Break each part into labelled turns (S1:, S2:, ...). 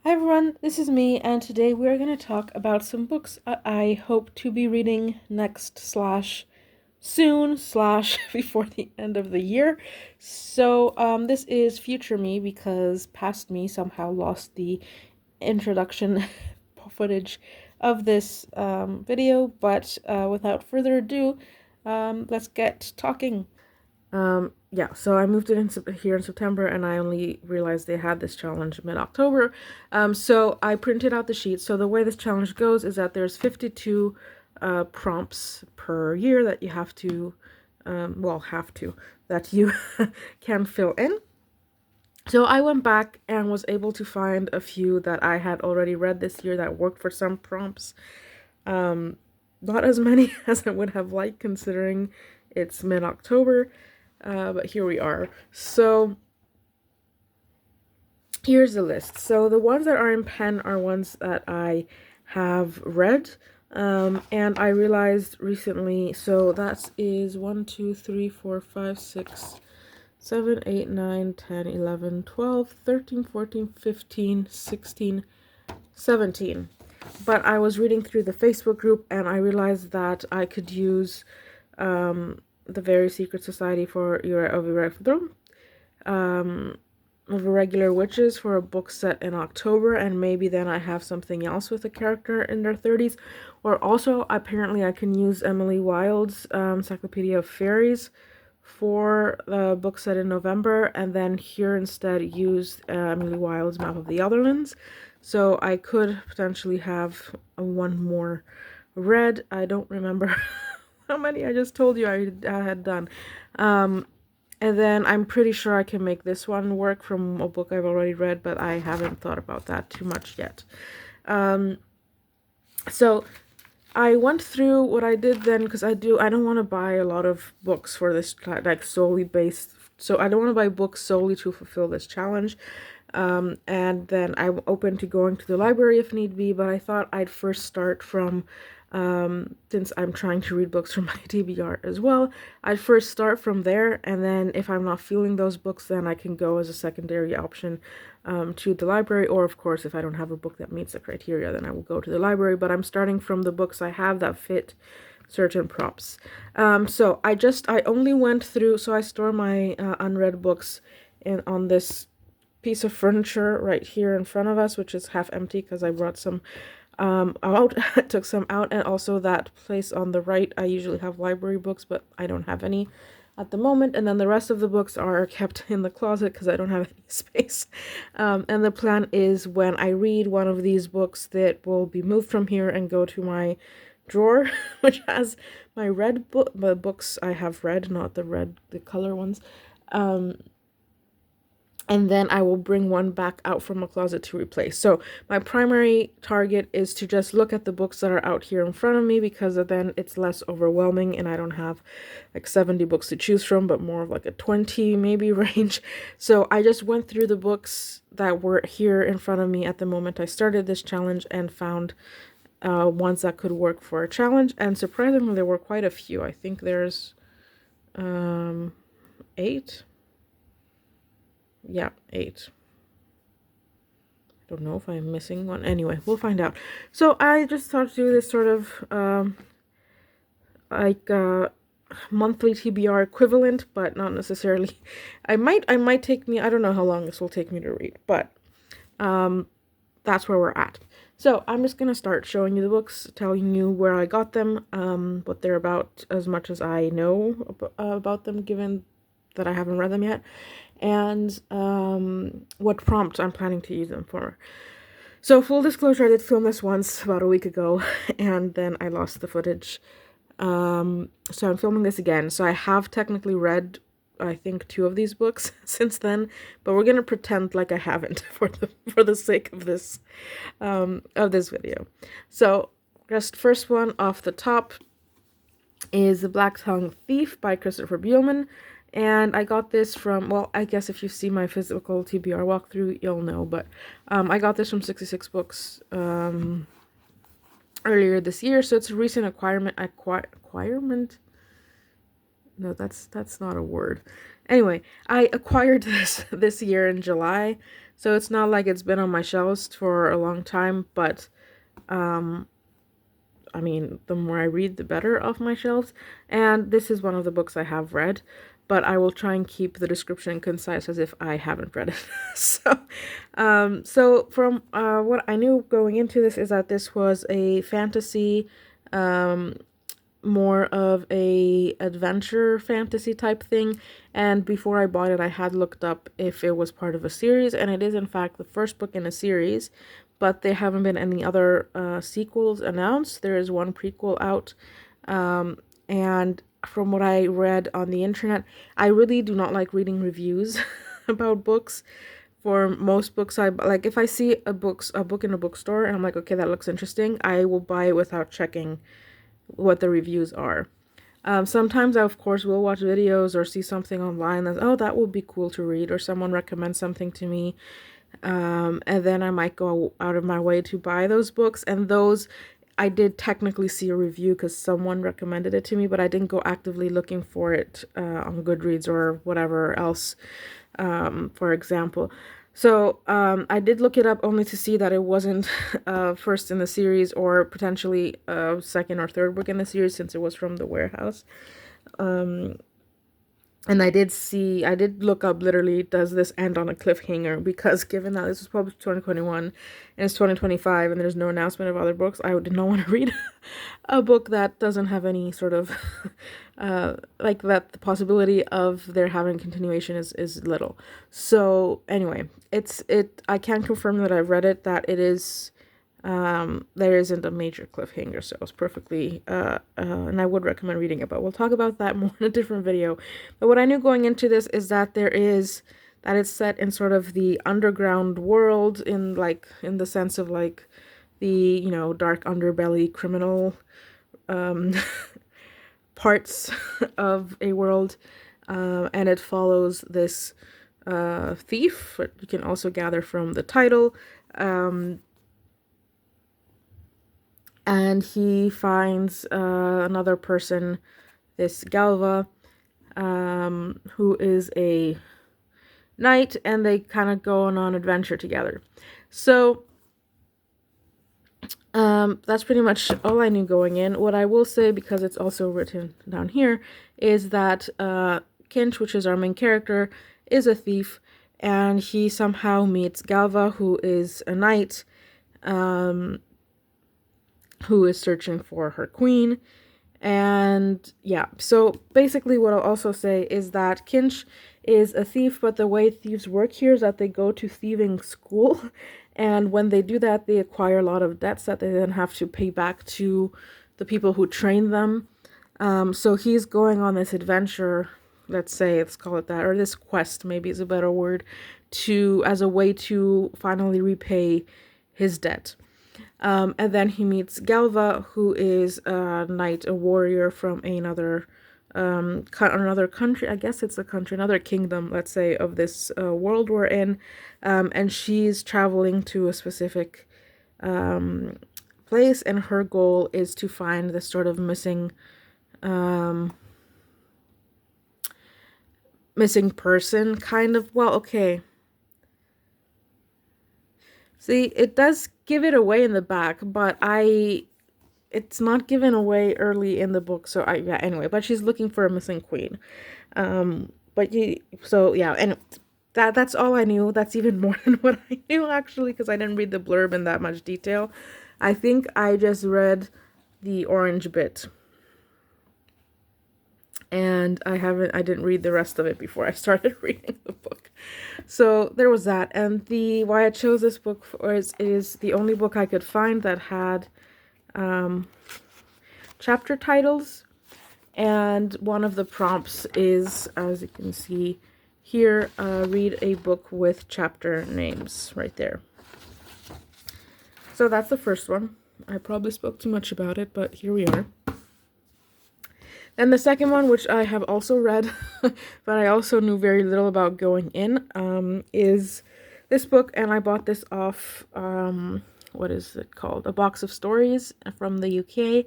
S1: Hi everyone, this is me, and today we are going to talk about some books I hope to be reading next slash soon slash before the end of the year. So this is future me because past me somehow lost the introduction footage of this video, but without further ado, let's get talking. Yeah, so I moved it here in September, and I only realized they had this challenge mid-October. So I printed out the sheet. So the way this challenge goes is that there's 52 prompts per year that you have to, that you can fill in. So I went back and was able to find a few that I had already read this year that worked for some prompts. Not as many as I would have liked considering it's mid-October. But here we are. So here's the list. So the ones that are in pen are ones that I have read. And I realized recently, so that is 1, 2, 3, 4, 5, 6, 7, 8, 9, 10, 11, 12, 13, 14, 15, 16, 17. But I was reading through the Facebook group and I realized that I could use the Very Secret Society of Irregular Witches for a book set in October, and maybe then I have something else with a character in their 30s. Or also, apparently I can use Emily Wilde's Encyclopedia of Fairies for the book set in November, and then here instead use Emily Wilde's Map of the Otherlands. So I could potentially have one more read. I don't remember how many I just told you I had done. And then I'm pretty sure I can make this one work from a book I've already read, but I haven't thought about that too much yet. So I went through what I did then, because I don't want to buy a lot of books for this, like solely based, so I don't want to buy books solely to fulfill this challenge. And then I'm open to going to the library if need be, but I thought I'd first start from, since I'm trying to read books from my TBR as well, I'd first start from there, and then if I'm not feeling those books, then I can go as a secondary option to the library, or of course if I don't have a book that meets the criteria, then I will go to the library, but I'm starting from the books I have that fit certain prompts. So I only went through, so I store my unread books on this piece of furniture right here in front of us, which is half empty because I brought some out. Took some out, and also that place on the right, I usually have library books, but I don't have any at the moment, and then the rest of the books are kept in the closet because I don't have any space. And the plan is when I read one of these books that will be moved from here and go to my drawer which has my red book, the books I have read, not the color ones. And then I will bring one back out from a closet to replace. So my primary target is to just look at the books that are out here in front of me, because then it's less overwhelming and I don't have like 70 books to choose from, but more of like a 20 maybe range. So I just went through the books that were here in front of me at the moment I started this challenge and found ones that could work for a challenge. And surprisingly, there were quite a few. I think there's 8. Yeah, 8. I don't know if I'm missing one. Anyway, we'll find out. So I just thought to do this sort of monthly TBR equivalent, but not necessarily. I might take me, I don't know how long this will take me to read, but that's where we're at. So I'm just gonna start showing you the books, telling you where I got them, what they're about, as much as I know about them, given that I haven't read them yet, and what prompt I'm planning to use them for. So full disclosure, I did film this once about a week ago, and then I lost the footage. So I'm filming this again. So I have technically read, I think, 2 of these books since then, but we're gonna pretend like I haven't for the sake of this video. So just first one off the top is The Black Tongue Thief by Christopher Buehlman. And I got this from, well, I guess if you see my physical TBR walkthrough, you'll know, but I got this from 66 Books earlier this year, so it's a recent acquirement. No, that's not a word. Anyway, I acquired this year in July, So it's not like it's been on my shelves for a long time, but I mean, the more I read, the better off my shelves. And this is one of the books I have read, but I will try and keep the description concise as if I haven't read it. So from what I knew going into this is that this was a fantasy, um, more of a adventure fantasy type thing. And before I bought it, I had looked up if it was part of a series, and it is in fact the first book in a series, but there haven't been any other sequels announced. There is one prequel out, and from what I read on the internet, I really do not like reading reviews about books. For most books, I like if I see a book in a bookstore and I'm like, okay, that looks interesting, I will buy it without checking what the reviews are. Sometimes I, of course, will watch videos or see something online that's, oh, that would be cool to read, or someone recommends something to me. And then I might go out of my way to buy those books. And those, I did technically see a review because someone recommended it to me, but I didn't go actively looking for it on Goodreads or whatever else, for example. So I did look it up only to see that it wasn't first in the series or potentially second or third book in the series, since it was from the warehouse. And I did look up literally, does this end on a cliffhanger? Because given that this was published 2021 and it's 2025 and there's no announcement of other books, I did not want to read a book that doesn't have any sort of, like that the possibility of there having continuation is little. So anyway, I can confirm that I've read it, that it is, there isn't a major cliffhanger, so it's perfectly, and I would recommend reading it, but we'll talk about that more in a different video. But what I knew going into this is that that it's set in sort of the underground world, in the sense of like the, dark underbelly criminal, parts of a world, and it follows this, thief, what you can also gather from the title, and he finds another person, this Galva, who is a knight, and they kind of go on an adventure together. So that's pretty much all I knew going in. What I will say, because it's also written down here, is that Kinch, which is our main character, is a thief, and he somehow meets Galva, who is a knight, who is searching for her queen. And yeah, so basically what I'll also say is that Kinch is a thief, but the way thieves work here is that they go to thieving school, and when they do that, they acquire a lot of debts that they then have to pay back to the people who train them. So he's going on this adventure, let's call it that, or this quest maybe is a better word, as a way to finally repay his debt. And then he meets Galva, who is a knight, a warrior from another country. I guess it's a country, another kingdom, let's say, of this world we're in. And she's traveling to a specific place, and her goal is to find this sort of missing person, kind of. Well, okay. See, it does give it away in the back, but it's not given away early in the book, so anyway, but she's looking for a missing queen. And that's all I knew. That's even more than what I knew, actually, because I didn't read the blurb in that much detail. I think I just read the orange bit, and I didn't read the rest of it before I started reading the book. So there was that. And why I chose this book is the only book I could find that had chapter titles, and one of the prompts is, as you can see here, read a book with chapter names right there. So that's the first one. I probably spoke too much about it, but here we are. And the second one, which I have also read, but I also knew very little about going in, is this book, and I bought this off, what is it called? A Box of Stories from the UK,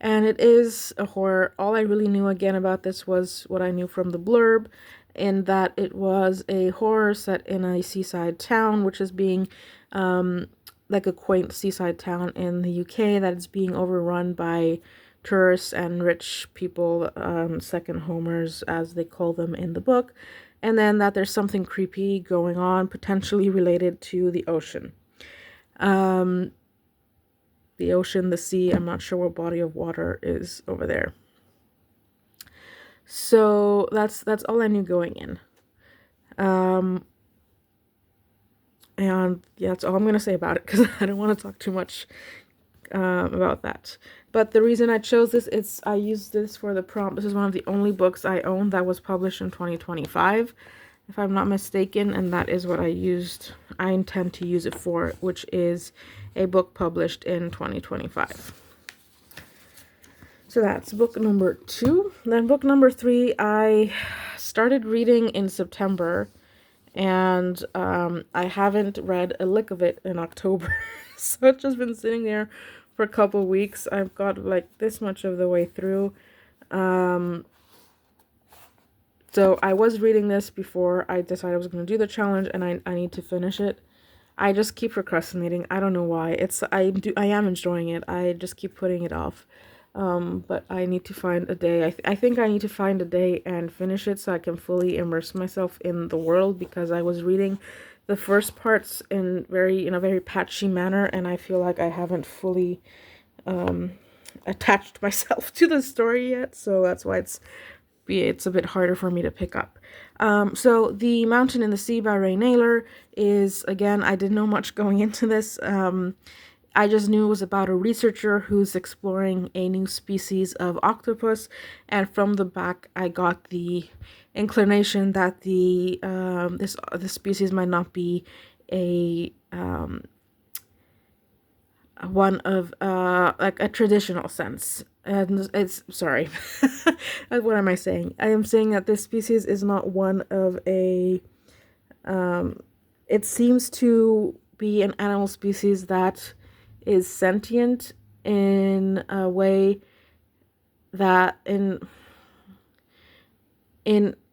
S1: and it is a horror. All I really knew again about this was what I knew from the blurb, in that it was a horror set in a seaside town, which is being like a quaint seaside town in the UK that is being overrun by tourists and rich people, second homers as they call them in the book, and then that there's something creepy going on, potentially related to the ocean. The ocean, the sea, I'm not sure what body of water is over there. So that's all I knew going in. And yeah, that's all I'm going to say about it because I don't want to talk too much about that. But the reason I chose this, I used this for the prompt. This is one of the only books I own that was published in 2025, if I'm not mistaken, and that is what I intend to use it for, which is a book published in 2025. So that's book number 2. Then book number 3, I started reading in September, and I haven't read a lick of it in October. So it's just been sitting there for a couple weeks. I've got like this much of the way through. So I was reading this before I decided I was going to do the challenge, and I need to finish it. I just keep procrastinating. I don't know why. I am enjoying it. I just keep putting it off. But I need to find a day. I think I need to find a day and finish it so I can fully immerse myself in the world, because I was reading the first parts in a very patchy manner, and I feel like I haven't fully attached myself to the story yet. So that's why it's a bit harder for me to pick up. So The Mountain in the Sea by Ray Naylor is, again, I didn't know much going into this. I just knew it was about a researcher who's exploring a new species of octopus, and from the back I got the inclination that this species might not be a one of like a traditional sense. And it's, sorry, what am I saying? I am saying that this species is not one of a it seems to be an animal species that is sentient in a way that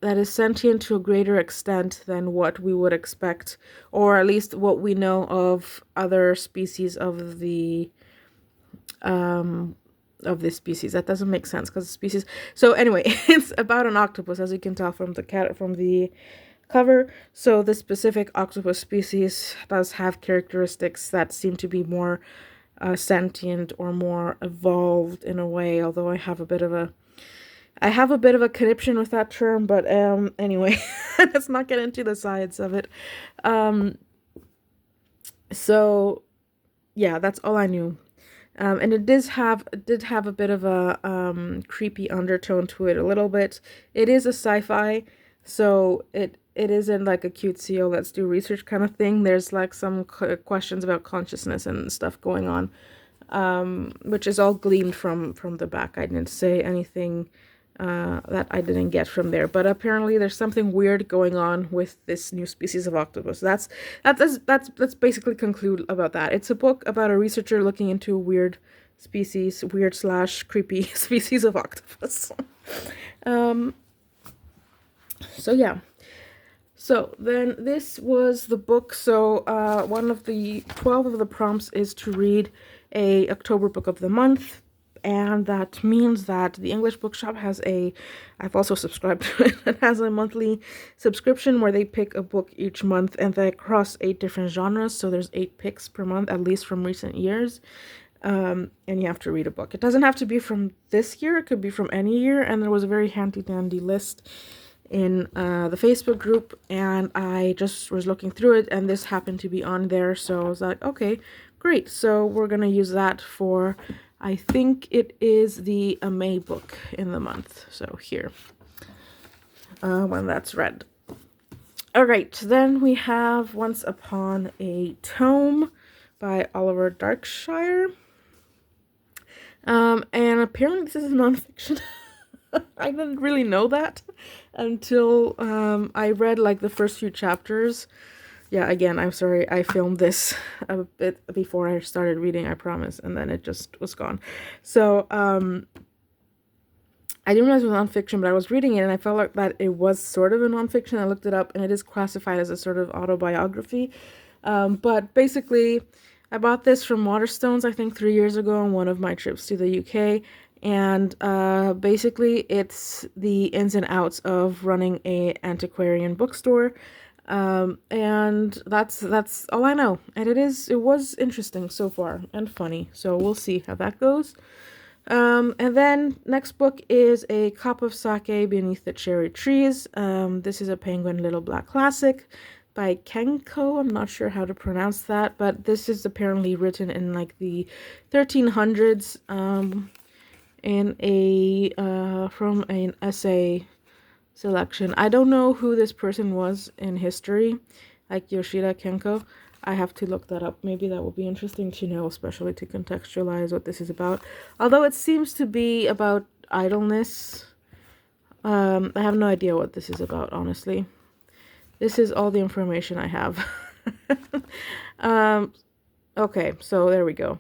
S1: that is sentient to a greater extent than what we would expect, or at least what we know of other species of this species. That doesn't make sense because species. So anyway, it's about an octopus, as you can tell from the cover. So the specific octopus species does have characteristics that seem to be more sentient or more evolved in a way, although I have a bit of a conniption with that term, but anyway, let's not get into the science of it. So yeah, that's all I knew. And it did have a bit of a creepy undertone to it a little bit. It is a sci-fi, so it isn't like a cutesy, let's do research kind of thing. There's like some questions about consciousness and stuff going on, which is all gleaned from the back. I didn't say anything that I didn't get from there, but apparently there's something weird going on with this new species of octopus. That's basically conclude about that. It's a book about a researcher looking into a weird / creepy species of octopus. So yeah. So then this was the book. So one of the 12 of the prompts is to read a October book of the month. And that means that the English Bookshop I've also subscribed to it. It has a monthly subscription where they pick a book each month, and they cross 8 different genres. So there's 8 picks per month, at least from recent years. And you have to read a book. It doesn't have to be from this year. It could be from any year. And there was a very handy dandy list in the Facebook group, and I just was looking through it, and this happened to be on there. So I was like, okay, great. So we're going to use that for, I think it is the May book in the month. So here, when that's read. All right, then we have Once Upon a Tome by Oliver Darkshire. And apparently this is nonfiction. I didn't really know that until I read like the first few chapters. Yeah, again, I'm sorry, I filmed this a bit before I started reading, I promise, and then it just was gone. So I didn't realize it was nonfiction, but I was reading it and I felt like that it was sort of a nonfiction. I looked it up and it is classified as a sort of autobiography. But basically, I bought this from Waterstones, I think 3 years ago on one of my trips to the UK. And basically, it's the ins and outs of running a antiquarian bookstore. And that's all I know. And it was interesting so far and funny. So we'll see how that goes. And then next book is A Cup of Sake Beneath the Cherry Trees. This is a Penguin Little Black classic by Kenko. I'm not sure how to pronounce that, but this is apparently written in like the 1300s, in a from an essay selection. I don't know who this person was in history, like Yoshida Kenko. I have to look that up. Maybe that will be interesting to know, especially to contextualize what this is about. Although it seems to be about idleness. I have no idea what this is about, honestly. This is all the information I have. Okay, so there we go.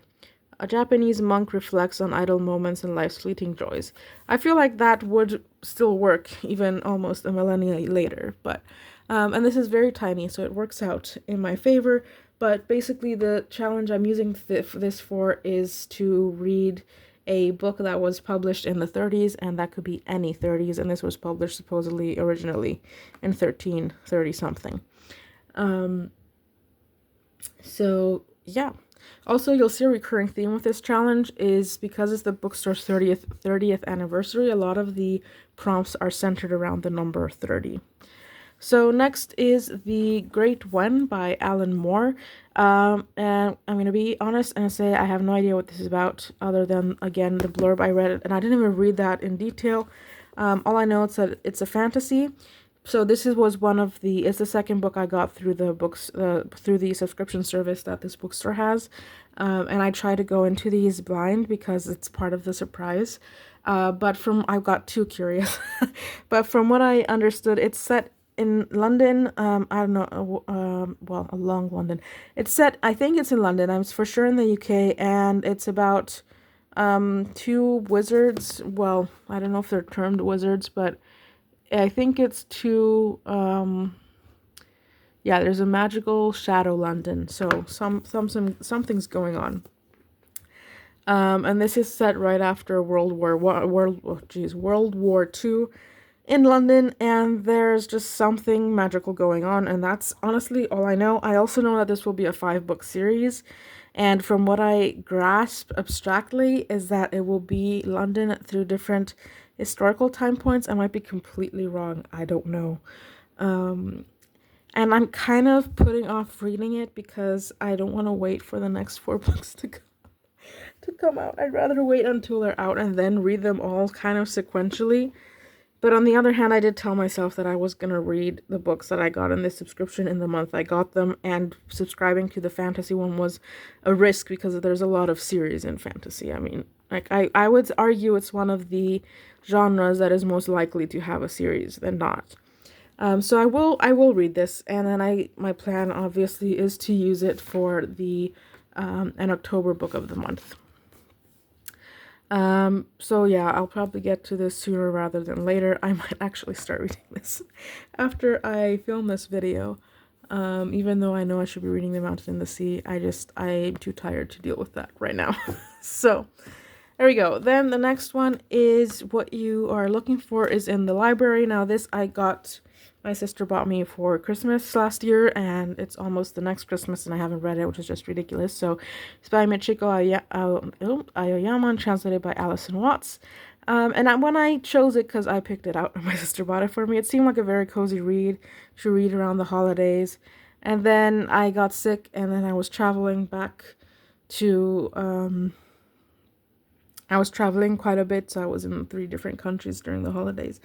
S1: A Japanese monk reflects on idle moments and life's fleeting joys. I feel like that would still work even almost a millennia later, but and this is very tiny, so it works out in my favor. But basically, the challenge I'm using this for is to read a book that was published in the 30s, and that could be any 30s, and this was published supposedly originally in 1330 something. So yeah. Also, you'll see a recurring theme with this challenge is because it's the bookstore's 30th anniversary, a lot of the prompts are centered around the number 30. So next is The Great One by Alan Moore. And I'm going to be honest and say I have no idea what this is about other than, again, the blurb I read. And I didn't even read that in detail. All I know is that it's a fantasy. So this was it's the second book I got through through the subscription service that this bookstore has. And I try to go into these blind because it's part of the surprise. But I got too curious. But from what I understood, it's set in London. I don't know, well, along London. It's set, I think it's in London. I'm for sure in the UK, and it's about two wizards. Well, I don't know if they're termed wizards, but I think it's two, yeah, there's a magical shadow London, so something's going on. And this is set right after World War II in London, and there's just something magical going on, and that's honestly all I know. I also know that this will be a 5-book series, and from what I grasp abstractly is that it will be London through different historical time points. I might be completely wrong. I don't know. And I'm kind of putting off reading it because I don't want to wait for the next 4 books to come out. I'd rather wait until they're out and then read them all kind of sequentially. But on the other hand, I did tell myself that I was going to read the books that I got in this subscription in the month I got them, and subscribing to the fantasy one was a risk because there's a lot of series in fantasy. I mean, like I would argue it's one of the genres that is most likely to have a series than not. So I will read this, and then my plan obviously is to use it for the an October book of the month. So yeah, I'll probably get to this sooner rather than later. I might actually start reading this after I film this video. Even though I know I should be reading The Mountain and the Sea, I'm too tired to deal with that right now. So there we go. Then the next one is What You Are Looking For is in the Library. Now this my sister bought me for Christmas last year, and it's almost the next Christmas and I haven't read it, which is just ridiculous. So it's by Michiko Aoyama, translated by Alison Watts. When I chose it, because I picked it out and my sister bought it for me, it seemed like a very cozy read to read around the holidays. And then I got sick, and then I was traveling I was traveling quite a bit, so I was in 3 different countries during the holidays.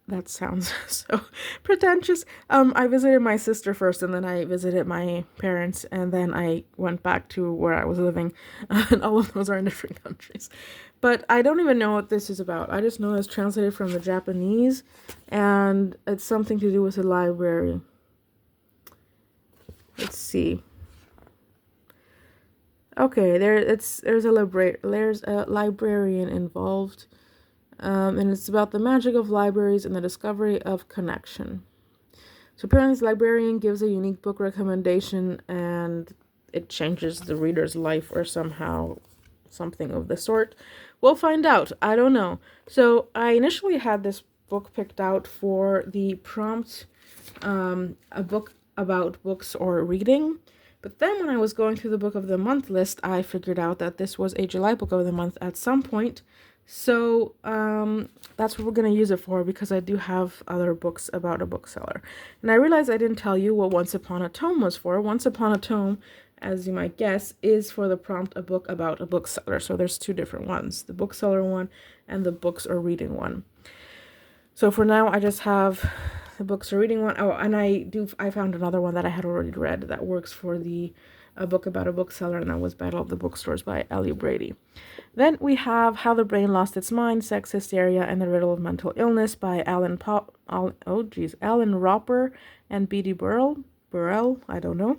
S1: That sounds so pretentious. I visited my sister first, and then I visited my parents, and then I went back to where I was living, and all of those are in different countries. But I don't even know what this is about. I just know it's translated from the Japanese, and it's something to do with a library. Let's see. Okay, there's a librarian involved. And it's about the magic of libraries and the discovery of connection. So apparently this librarian gives a unique book recommendation and it changes the reader's life or somehow something of the sort. We'll find out. I don't know. So I initially had this book picked out for the prompt, a book about books or reading. But then when I was going through the book of the month list, I figured out that this was a July book of the month at some point. So that's what we're going to use it for, because I do have other books about a bookseller. And I realized I didn't tell you what Once Upon a Tome was for. Once Upon a Tome, as you might guess, is for the prompt a book about a bookseller. So there's two different ones, the bookseller one and the books or reading one. So for now, I just have the books or reading one. Oh, and I found another one that I had already read that works for a book about a bookseller, and that was Battle of the Bookstores by Ellie Brady. Then we have How the Brain Lost Its Mind, Sex, Hysteria, and the Riddle of Mental Illness by Alan Roper and B.D. Burrell, I don't know.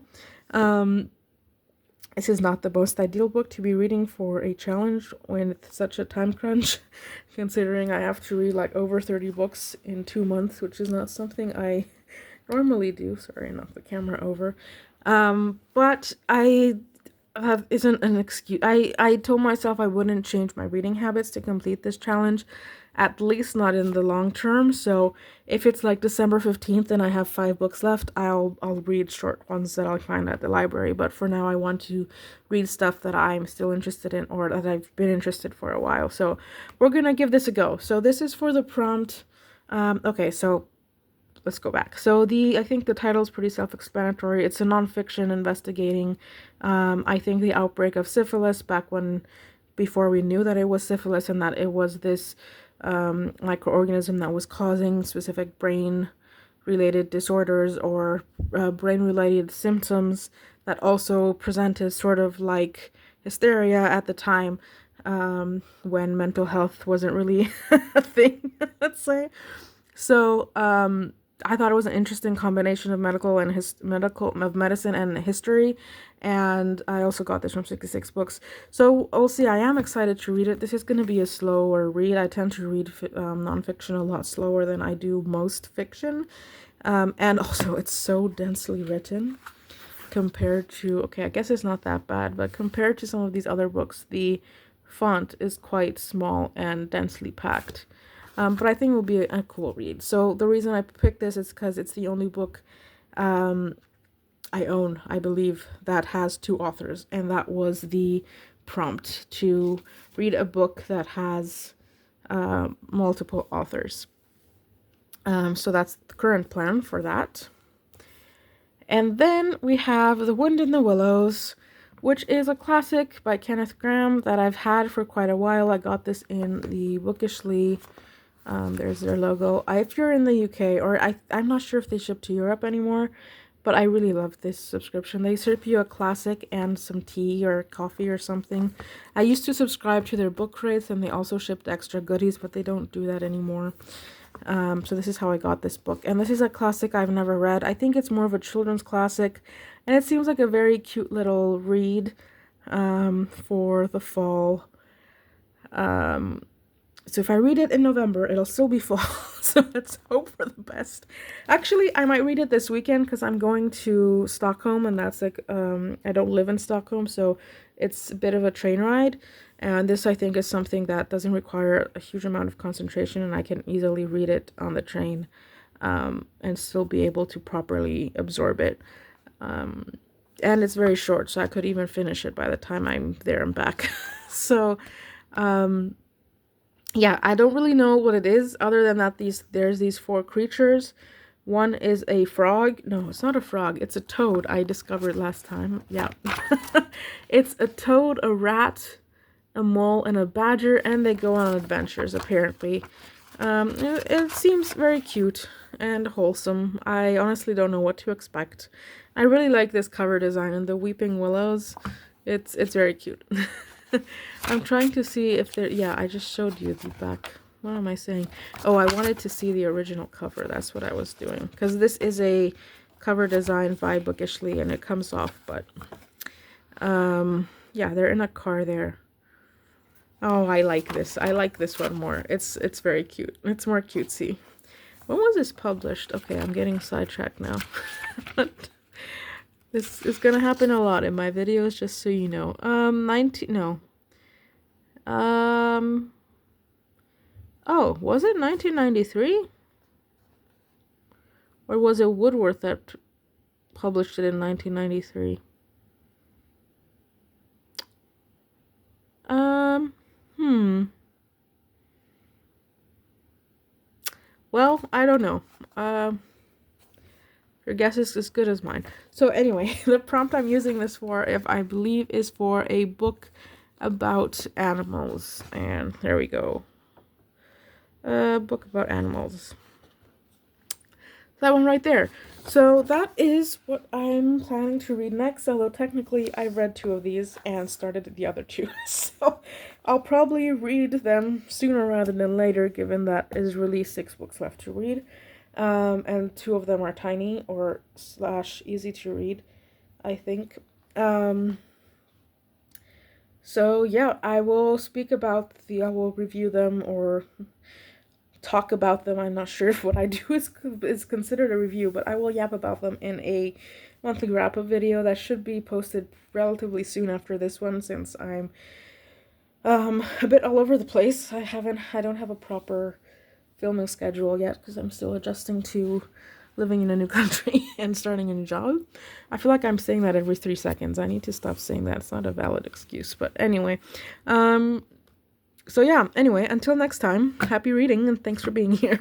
S1: This is not the most ideal book to be reading for a challenge when it's such a time crunch, considering I have to read like over 30 books in 2 months, which is not something I normally do. Sorry, knock the camera over. But I isn't an excuse. I told myself I wouldn't change my reading habits to complete this challenge, at least not in the long term. So if it's like December 15th and I have 5 books left, I'll read short ones that I'll find at the library. But for now, I want to read stuff that I'm still interested in or that I've been interested for a while. So we're gonna give this a go. So this is for the prompt. Okay, so let's go back. So I think the title is pretty self-explanatory. It's a nonfiction investigating, I think, the outbreak of syphilis before we knew that it was syphilis and that it was this microorganism that was causing specific brain-related disorders or brain-related symptoms that also presented sort of like hysteria at the time, when mental health wasn't really a thing, let's say. So I thought it was an interesting combination of medicine and history, and I also got this from 66 Books. So we'll see. I am excited to read it. This is going to be a slower read. I tend to read nonfiction a lot slower than I do most fiction, and also it's so densely written compared to, okay, I guess it's not that bad, but compared to some of these other books, the font is quite small and densely packed. But I think it will be a cool read. So the reason I picked this is because it's the only book I own, I believe, that has 2 authors. And that was the prompt, to read a book that has multiple authors. So that's the current plan for that. And then we have The Wind in the Willows, which is a classic by Kenneth Grahame that I've had for quite a while. I got this in the Bookishly. There's their logo. If you're in the UK, or I'm not sure if they ship to Europe anymore, but I really love this subscription. They serve you a classic and some tea or coffee or something. I used to subscribe to their book crates, and they also shipped extra goodies, but they don't do that anymore. So this is how I got this book. And this is a classic I've never read. I think it's more of a children's classic, and it seems like a very cute little read for the fall. So if I read it in November, it'll still be fall. So let's hope for the best. Actually, I might read it this weekend because I'm going to Stockholm, and that's like, I don't live in Stockholm, so it's a bit of a train ride. And this, I think, is something that doesn't require a huge amount of concentration, and I can easily read it on the train and still be able to properly absorb it. And it's very short, so I could even finish it by the time I'm there and back. So, yeah, I don't really know what it is other than that there's these 4 creatures. One is a frog. No, it's not a frog. It's a toad. I discovered last time. Yeah. It's a toad, a rat, a mole, and a badger, and they go on adventures, apparently. It seems very cute and wholesome. I honestly don't know what to expect. I really like this cover design and the weeping willows. It's very cute. I'm trying to see if there... Yeah, I just showed you the back. What am I saying? Oh, I wanted to see the original cover. That's what I was doing. Because this is a cover design by Bookishly, and it comes off, but... yeah, they're in a car there. Oh, I like this. I like this one more. It's very cute. It's more cutesy. When was this published? Okay, I'm getting sidetracked now. This is gonna happen a lot in my videos, just so you know. 19, no. Oh, was it 1993? Or was it Woodworth that published it in 1993? Hmm. Well, I don't know. Your guess is as good as mine. So anyway, the prompt I'm using this for, if I believe, is for a book about animals. And there we go. A book about animals. That one right there. So that is what I'm planning to read next, although technically I read 2 of these and started the other 2. So I'll probably read them sooner rather than later, given that is really 6 books left to read. And 2 of them are tiny or / easy to read, I think. So yeah, I will I will review them or talk about them. I'm not sure if what I do is considered a review, but I will yap about them in a monthly wrap-up video that should be posted relatively soon after this one, since I'm a bit all over the place. I don't have a proper filming schedule yet because I'm still adjusting to living in a new country and starting a new job. I feel like I'm saying that every 3 seconds. I need to stop saying that. It's not a valid excuse, but anyway. So yeah, anyway, until next time, happy reading and thanks for being here.